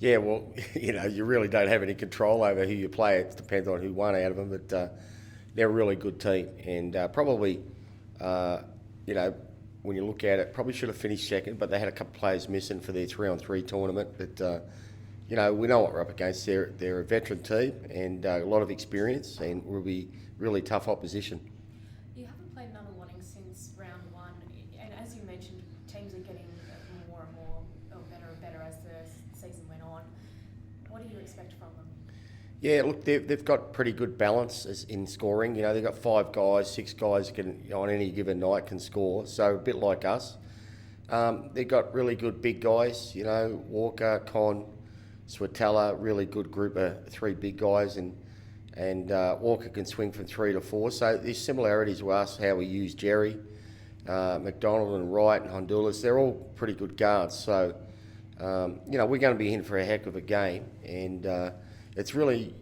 Yeah, well, you really don't have any control over who you play. It depends on who won out of them, but they're a really good team, and probably, uh, you know, when you look at it, probably should have finished second, but they had a couple of players missing for their 3-on-3 tournament. But we know what we're up against. They're a veteran team and a lot of experience, and will be really tough opposition. You haven't played Nunawading since round one, and as you mentioned, teams are getting more and more, or better and better as the season went on. What do you expect from them? Yeah, look, they've got pretty good balance in scoring. They've got 5 guys, 6 guys can on any given night can score. So a bit like us. They've got really good big guys. Walker, Con, Swatella, really good group of 3 big guys, and Walker can swing from 3 to 4. So there's similarities with us how we use Jerry, McDonald and Wright and Honduras. They're all pretty good guards. So we're going to be in for a heck of a game, and it's really,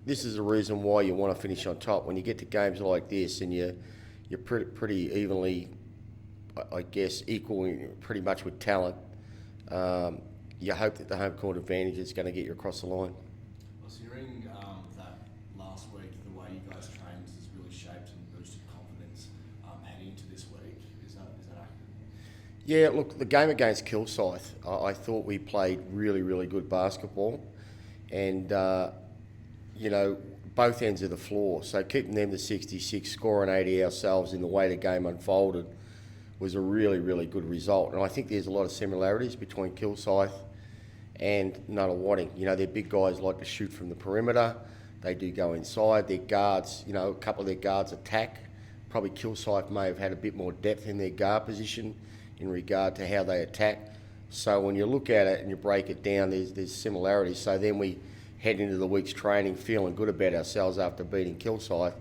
this is the reason why you want to finish on top. When you get to games like this and you're pretty evenly, I guess, equal pretty much with talent, you hope that the home court advantage is going to get you across the line. I was hearing that last week the way you guys trained has really shaped and boosted confidence heading into this week. Is that accurate? Yeah, look, the game against Kilsyth, I thought we played really, really good basketball, and both ends of the floor. So keeping them to 66, scoring 80 ourselves in the way the game unfolded was a really, really good result. And I think there's a lot of similarities between Kilsyth and Nunawading. Their big guys like to shoot from the perimeter. They do go inside. Their guards, a couple of their guards attack. Probably Kilsyth may have had a bit more depth in their guard position in regard to how they attack. So when you look at it and you break it down, there's similarities. So then we head into the week's training feeling good about ourselves after beating Kilsyth.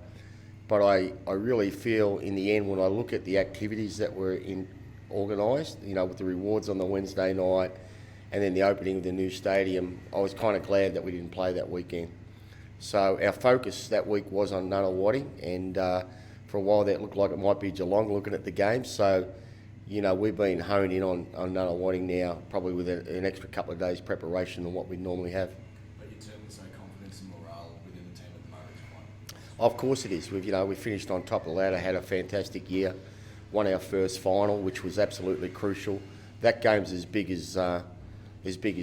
But I really feel in the end, when I look at the activities that were organised, with the rewards on the Wednesday night and then the opening of the new stadium, I was kind of glad that we didn't play that weekend. So our focus that week was on Nunawading, and for a while that looked like it might be Geelong looking at the game. So, we've been honed in on Nunawading now, probably with an extra couple of days preparation than what we normally have. But you'd certainly say confidence and morale within the team at the moment is quite. Of course it is. We finished on top of the ladder, had a fantastic year, won our first final, which was absolutely crucial. That game's as big as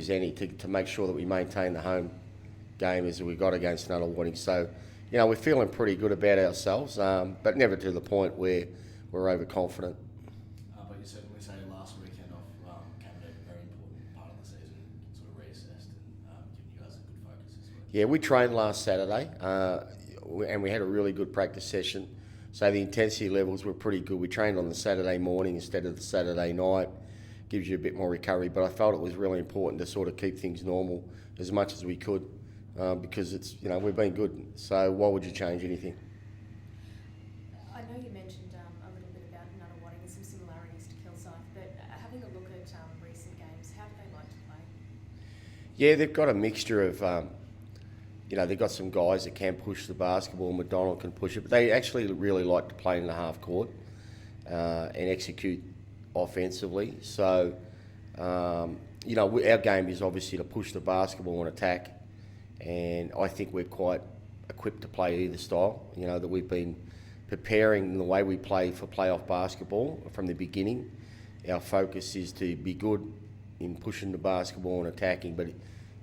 any to make sure that we maintain the home game as we got against Nunawading. So, we're feeling pretty good about ourselves, but never to the point where we're overconfident. But you certainly say last weekend off came at a very important part of the season, sort of reassessed and giving you guys a good focus as well. Yeah, we trained last Saturday, and we had a really good practice session. So the intensity levels were pretty good. We trained on the Saturday morning instead of the Saturday night. Gives you a bit more recovery, but I felt it was really important to sort of keep things normal as much as we could, because it's we've been good. So why would you change anything? I know you mentioned a little bit about Nunawading and some similarities to Kilsyth, but having a look at recent games, how do they like to play? Yeah, they've got a mixture of, they've got some guys that can push the basketball. McDonald can push it, but they actually really like to play in the half court and execute offensively. So, our game is obviously to push the basketball and attack, and I think we're quite equipped to play either style. That we've been preparing the way we play for playoff basketball from the beginning. Our focus is to be good in pushing the basketball and attacking, but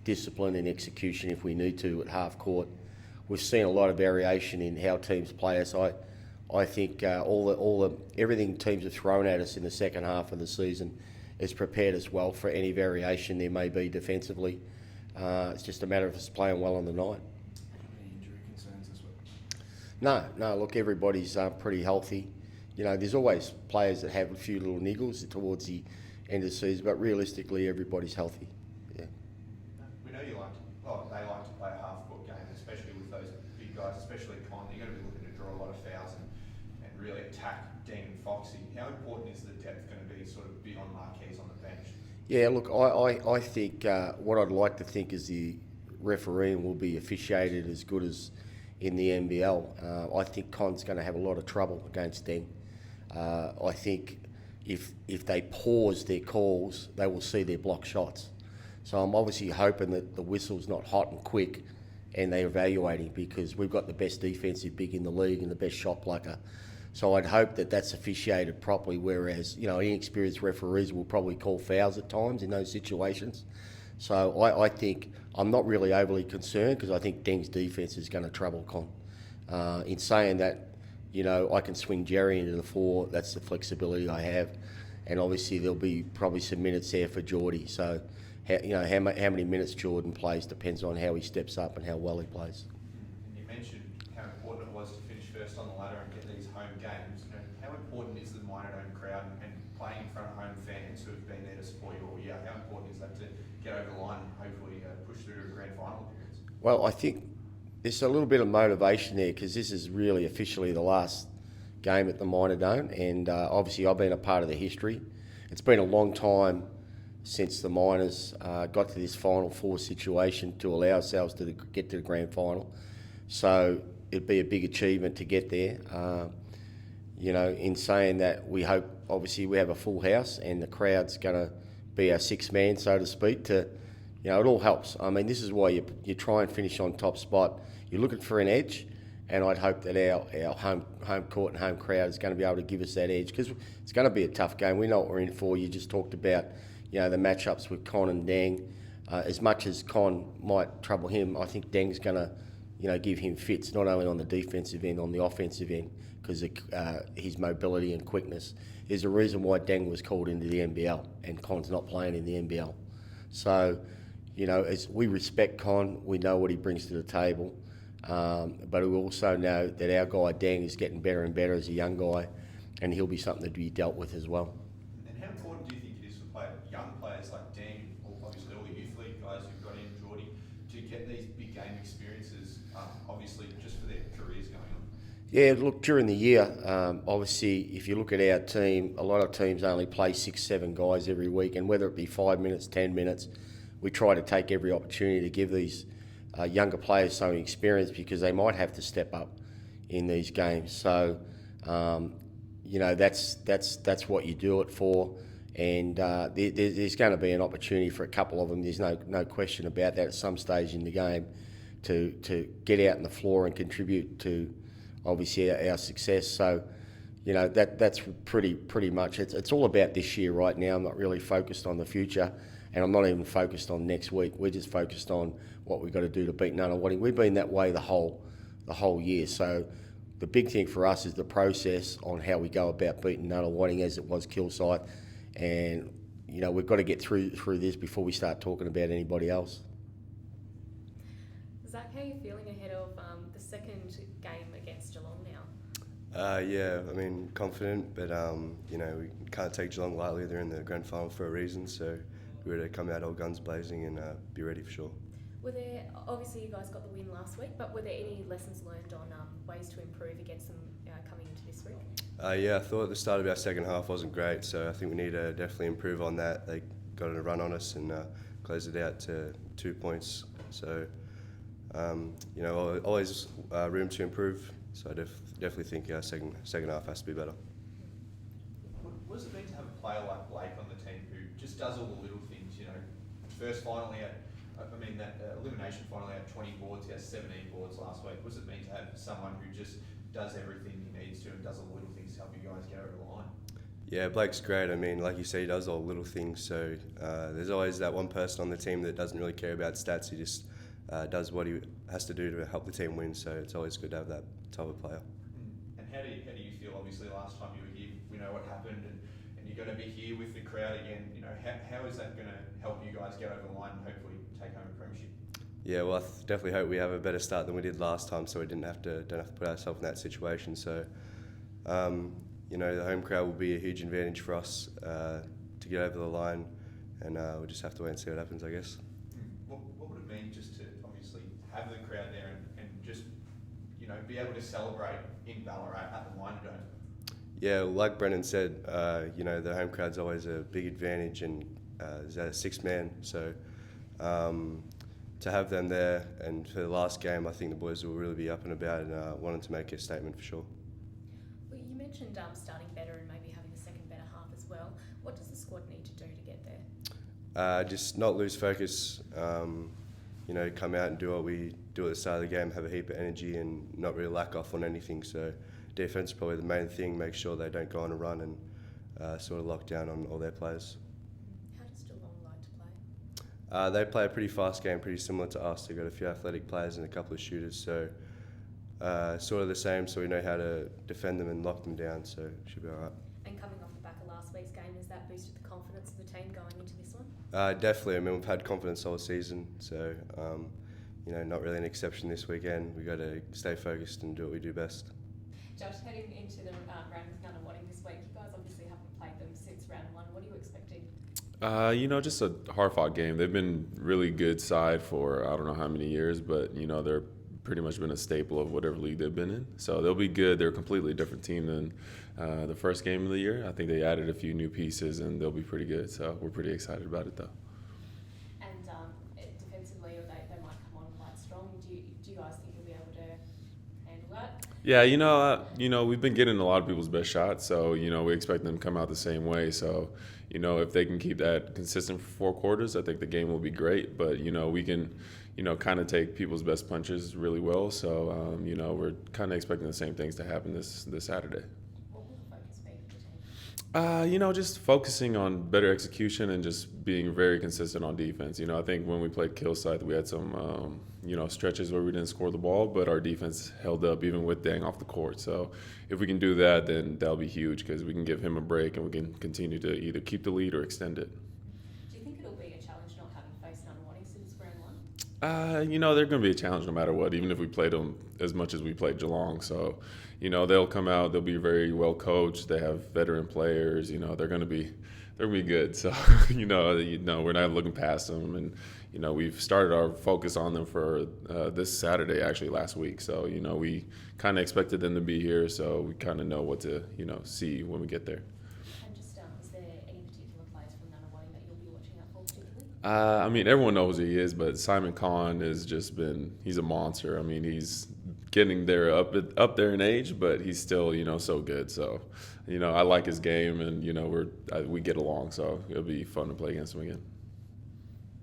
discipline and execution if we need to at half court. We've seen a lot of variation in how teams play us. I think everything teams have thrown at us in the second half of the season has prepared us well for any variation there may be defensively. It's just a matter of us playing well on the night. Any injury concerns as well? No. Look, everybody's pretty healthy. There's always players that have a few little niggles towards the end of the season, but realistically, everybody's healthy. Yeah. We know they like to play a half-court game, especially with those big guys, especially Con. You're going to be looking to draw a lot of fouls and really attack Dean and Foxy. How important is the depth going to be sort of beyond Marquez on the bench? Yeah, look, I think what I'd like to think is the refereeing will be officiated as good as in the NBL. I think Con's going to have a lot of trouble against Deng. I think if they pause their calls, they will see their block shots. So I'm obviously hoping that the whistle's not hot and quick and they're evaluating, because we've got the best defensive big in the league and the best shot blocker. So I'd hope that that's officiated properly, whereas, inexperienced referees will probably call fouls at times in those situations. So I think I'm not really overly concerned, because I think Deng's defence is going to trouble Con. In saying that, I can swing Jerry into the 4. That's the flexibility I have. And obviously there'll be probably some minutes there for Geordie. So, how many minutes Jordan plays depends on how he steps up and how well he plays. And you mentioned how important it was to finish first on the ladder and get these home games. How important is the Miner Dome crowd and playing in front of home fans who have been there to support you all year? How important is that to get over the line and hopefully push through to a grand final appearance? Well, I think there's a little bit of motivation there, because this is really officially the last game at the Miner Dome, and obviously I've been a part of the history. It's been a long time since the Miners got to this Final Four situation to allow ourselves to get to the grand final. So it'd be a big achievement to get there. In saying that, we hope, obviously, we have a full house and the crowd's going to be our sixth man, so to speak. It all helps. I mean, this is why you try and finish on top spot. You're looking for an edge, and I'd hope that our home court and home crowd is going to be able to give us that edge, because it's going to be a tough game. We know what we're in for. You just talked about, the matchups with Con and Deng. As much as Con might trouble him, I think Deng's going to, give him fits, not only on the defensive end, on the offensive end, because his mobility and quickness. There's a reason why Deng was called into the NBL and Con's not playing in the NBL. So, as we respect Con, we know what he brings to the table, but we also know that our guy Deng is getting better and better as a young guy, and he'll be something to be dealt with as well. And how important do you think it is for young players like Deng, or obviously all the youth league guys who've got in, Geordie, to get these big game experiences, obviously just for their careers going on? Yeah, look, during the year, obviously, if you look at our team, a lot of teams only play 6-7 guys every week, and whether it be 5 minutes, 10 minutes, we try to take every opportunity to give these younger players some experience, because they might have to step up in these games. So, that's what you do it for. And there's going to be an opportunity for a couple of them. There's no question about that at some stage in the game to get out on the floor and contribute to, obviously, our success. So, that's pretty much it. It's all about this year right now. I'm not really focused on the future, and I'm not even focused on next week. We're just focused on what we've got to do to beat Nunawading. We've been that way the whole year. So the big thing for us is the process on how we go about beating Nunawading, as it was Kilsyth. And, we've got to get through this before we start talking about anybody else. Zach, how are you feeling ahead of the second game against Geelong now? Yeah, confident, but we can't take Geelong lightly. They're in the grand final for a reason, so we're to come out all guns blazing and be ready for sure. Obviously you guys got the win last week, but were there any lessons learned on ways to improve against them coming into this week? Yeah, I thought the start of our second half wasn't great, so I think we need to definitely improve on that. They got a run on us and closed it out to 2 points. So, always room to improve. So I definitely think our second half has to be better. What does it mean to have a player like Blake on the team who just does all the little things? First final that elimination final, he had 20 boards, he has 17 boards last week. What does it mean to have someone who just does everything he needs to and does all the little things to help you guys get over the line? Yeah, Blake's great. Like you say, he does all the little things. So there's always that one person on the team that doesn't really care about stats. He just does what he has to do to help the team win. So it's always good to have that type of player. And how do you feel? Obviously, last time you were here, we know what happened, and you're going to be here with the crowd again. How is that going to help you guys get over the line and hopefully take home a premiership? Yeah, well, I definitely hope we have a better start than we did last time, so we don't have to put ourselves in that situation. So, the home crowd will be a huge advantage for us to get over the line, and we'll just have to wait and see what happens, I guess. What would it mean just to obviously have the crowd there and just be able to celebrate in Ballarat at the Miner Dome? Yeah, well, like Brendan said, the home crowd's always a big advantage, and there's a sixth man, so to have them there, and for the last game, I think the boys will really be up and about and wanting to make a statement for sure. Well, you mentioned starting better and maybe having a second better half as well. What does the squad need to do to get there? Just not lose focus. You know, come out and do what we do at the start of the game, have a heap of energy and not really lack off on anything. So defense is probably the main thing, make sure they don't go on a run and sort of lock down on all their players. How does Geelong like to play? They play a pretty fast game, pretty similar to us. They've got a few athletic players and a couple of shooters, so sort of the same, so we know how to defend them and lock them down, so it should be all right. And coming off the back of last week's game, has that boosted the confidence of the team going into this one? Definitely. I mean, we've had confidence all season, so you know, not really an exception this weekend. We got to stay focused and do what we do best. Josh, heading into the round with Nunawading this week, you guys obviously haven't played them since round one. What are you expecting? You know, just a hard-fought game. They've been really good side for I don't know how many years, but you know they're pretty much been a staple of whatever league they've been in. So they'll be good. They're a completely different team than the first game of the year. I think they added a few new pieces, and they'll be pretty good. So we're pretty excited about it, though. And defensively, they might come on quite strong. Do you guys think you'll be able to handle that? Yeah, you know, we've been getting a lot of people's best shots, so you know we expect them to come out the same way. So, you know, if they can keep that consistent for 4 quarters, I think the game will be great. But you know, we can, you know, kind of take people's best punches really well. So, you know, we're kind of expecting the same things to happen this Saturday. What will the focus be for the team? You know, just focusing on better execution and just being very consistent on defense. You know, I think when we played Kilsyth, we had some, you know, stretches where we didn't score the ball, but our defense held up even with Dang off the court. So if we can do that, then that'll be huge because we can give him a break and we can continue to either keep the lead or extend it. Do you think it'll be a challenge not having faced Nunawading since round one? You know, they're going to be a challenge no matter what, even if we played them as much as we played Geelong. So, you know, they'll come out, they'll be very well coached. They have veteran players, you know, they're going to be good. So, you know, we're not looking past them. And, you know, we've started our focus on them for this Saturday, actually last week. So, you know, we kind of expected them to be here. So we kind of know what to, you know, see when we get there. And just, is there any particular players from Nunawading that you'll be watching out for particularly? I mean, everyone knows who he is, but Simon Kahn has just he's a monster. I mean, he's getting there up there in age, but he's still, you know, so good. So, you know, I like his game, and, you know, we get along, so it'll be fun to play against him again.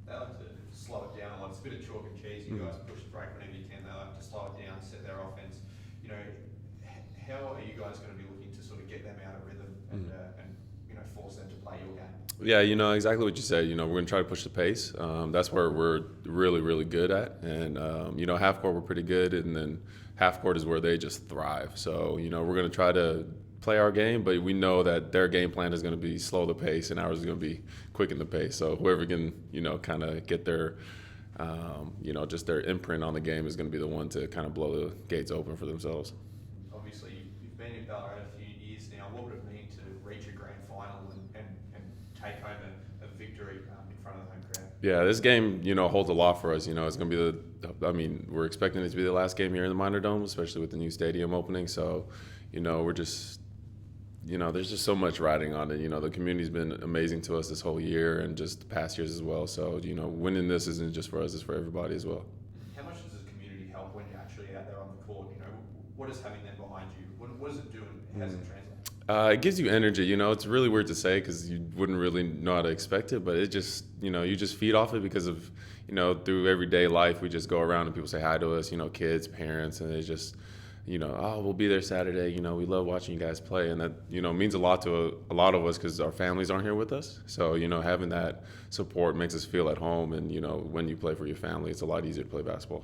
They like to slow it down a lot. It's a bit of chalk and cheese. You guys push the break whenever you can. They like to slow it down, set their offense. You know, how are you guys going to be looking to sort of get them out of rhythm and you know, force them to play your game? Yeah, you know, exactly what you said. You know, we're going to try to push the pace. That's where we're really, really good at. And, you know, half court we're pretty good, and then half court is where they just thrive. So, you know, we're going to try to play our game, but we know that their game plan is going to be slow the pace and ours is going to be quicken the pace. So whoever can, you know, kind of get their, you know, just their imprint on the game is going to be the one to kind of blow the gates open for themselves. Obviously, you've been in Ballarat a few years now. What would it mean to reach a grand final and take home a victory in front of the home crowd? Yeah, this game, you know, holds a lot for us. You know, it's going to be I mean, we're expecting it to be the last game here in the Minor Dome, especially with the new stadium opening. So, you know, we're just, you know, there's just so much riding on it. You know, the community's been amazing to us this whole year and just the past years as well. So, you know, winning this isn't just for us, it's for everybody as well. How much does the community help when you're actually out there on the court? You know, what is having them behind you? What does it do and how does it translate? It gives you energy. You know, it's really weird to say because you wouldn't really know how to expect it, but it just, you know, you just feed off it because of, you know, through everyday life, we just go around and people say hi to us, you know, kids, parents, and it's just, you know, oh, we'll be there Saturday. You know, we love watching you guys play. And that, you know, means a lot to a lot of us because our families aren't here with us. So, you know, having that support makes us feel at home. And, you know, when you play for your family, it's a lot easier to play basketball.